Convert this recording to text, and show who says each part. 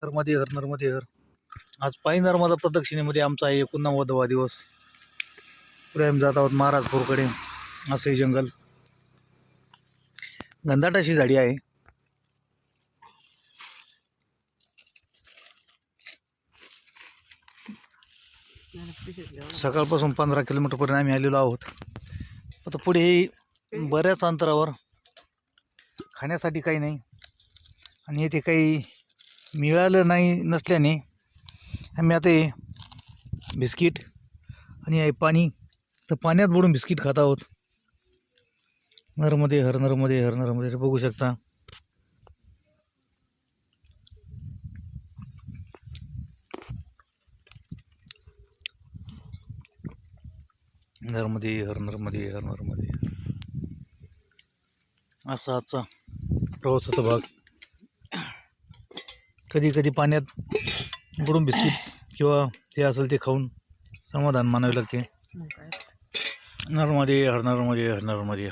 Speaker 1: नर्मदे हर नर्मदे हर. आज पायी नर्मदा प्रदक्षिणेमध्ये आमचा 89वा दिवस. पुढे आम्ही जात आहोत महाराजपूरकडे. असे जंगल, घनदाट अशी झाडी आहे. सकाळपासून 15 किलोमीटरपर्यंत आम्ही आलेलो आहोत. आता पुढे बऱ्याच अंतरावर खाण्यासाठी काही नाही आणि येथे काही मिळालं नाही नसल्याने आम्ही आता बिस्किट आणि आहे पाणी, तर पाण्यात बुडून बिस्किट खात आहोत. नर्मदे हर नर्मदे हर नर्मदे बघू शकता. नर्मदे हर नर्मदे हर नर्मदे. असा आजचा प्रवासाचा भाग. कधी कधी पाण्यात बुडून बिस्किट किंवा जे असेल ते खाऊन समाधान मानावे लागते. नर्मदे हर नर्मदे हर नर्मदे.